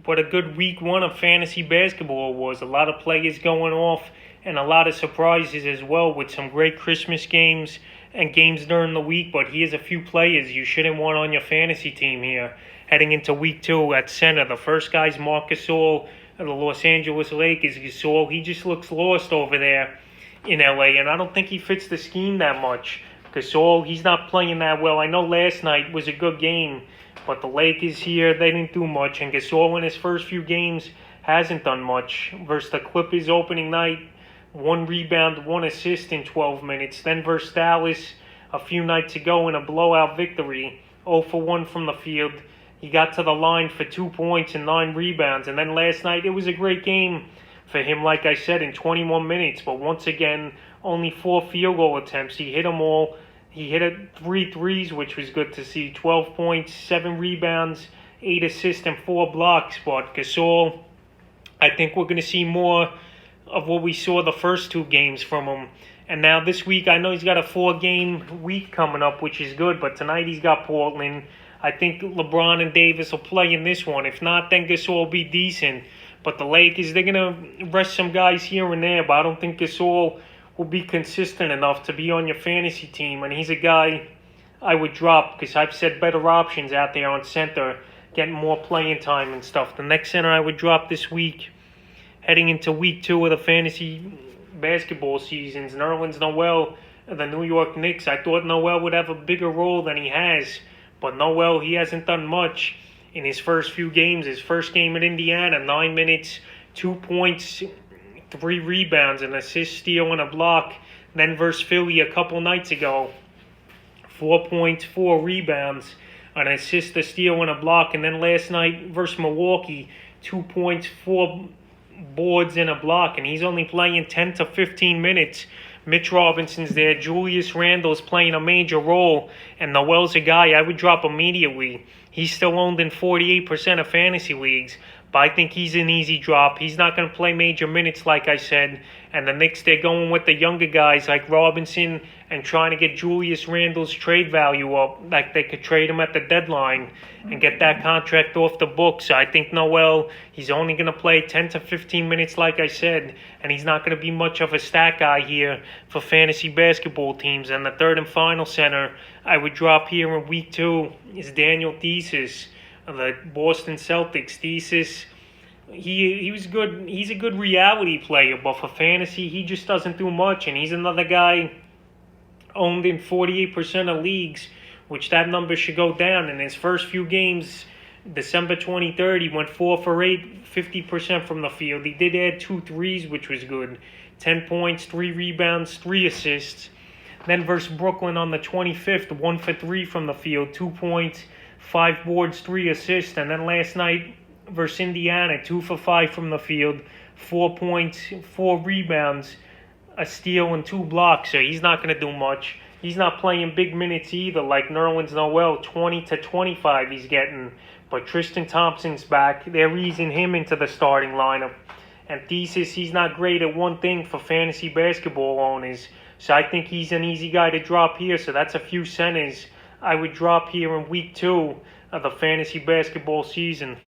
what a good week one of fantasy basketball was. A lot of players going off and a lot of surprises as well with some great Christmas games and games during the week. But here's a few players you shouldn't want on your fantasy team here heading into week two at center. The first guy's Marc Gasol of the Los Angeles Lakers. Gasol, he just looks lost over there in LA, and I don't think he fits the scheme that much. Gasol, he's not playing that well. I know last night was a good game, but the Lakers here, they didn't do much. And Gasol in his first few games hasn't done much. Versus the Clippers opening night, 1 rebound, 1 assist in 12 minutes. Then versus Dallas a few nights ago in a blowout victory, 0 for 1 from the field. He got to the line for 2 points and 9 rebounds. And then last night, it was a great game for him, like I said, in 21 minutes. But once again, only 4 field goal attempts. He hit them all. He hit 3 threes, which was good to see. 12 points, 7 rebounds, 8 assists, and 4 blocks. But Gasol, I think we're going to see more of what we saw the first 2 games from him. And now this week, I know he's got a 4-game week coming up, which is good. But tonight he's got Portland. I think LeBron and Davis will play in this one. If not, then Gasol will be decent. But the Lakers, they're going to rest some guys here and there. But I don't think Gasol will be consistent enough to be on your fantasy team. And he's a guy I would drop because I've said better options out there on center, getting more playing time and stuff. The next center I would drop this week, heading into week 2 of the fantasy basketball seasons, Noel of the New York Knicks. I thought Noel would have a bigger role than he has. But Noel, he hasn't done much in his first few games. His first game at Indiana, 9 minutes, 2 points, 3 rebounds, an assist, steal, and a block. Then versus Philly a couple nights ago, 4 points, 4 rebounds, an assist, a steal, and a block. And then last night versus Milwaukee, 2 points, 4 boards, and a block. And he's only playing 10 to 15 minutes. Mitch Robinson's there. Julius Randle's playing a major role. And Noel's a guy I would drop immediately. He's still owned in 48% of fantasy leagues. But I think he's an easy drop. He's not going to play major minutes, like I said. And the Knicks, they're going with the younger guys like Robinson and trying to get Julius Randle's trade value up. Like they could trade him at the deadline and get that contract off the books. So I think Noel, he's only going to play 10 to 15 minutes, like I said. And he's not going to be much of a stat guy here for fantasy basketball teams. And the third and final center I would drop here in week 2 is Daniel Thesis of the Boston Celtics. Thesis, he was good. He's a good reality player, but for fantasy, he just doesn't do much. And he's another guy owned in 48% of leagues, which that number should go down. In his first few games, December 23rd, he went 4 for 8, 50% from the field. He did add 2 threes, which was good. 10 points, 3 rebounds, 3 assists. Then versus Brooklyn on the 25th, 1 for 3 from the field, 2 points, 5 boards, 3 assists. And then last night versus Indiana, 2 for 5 from the field, 4 points, 4 rebounds, a steal, and 2 blocks. So he's not going to do much. He's not playing big minutes either, like Nerlens Noel, 20 to 25 he's getting. But Tristan Thompson's back. They're easing him into the starting lineup. And Thesis, he's not great at one thing for fantasy basketball owners. So I think he's an easy guy to drop here. So that's a few centers I would drop here in week 2 of the fantasy basketball season.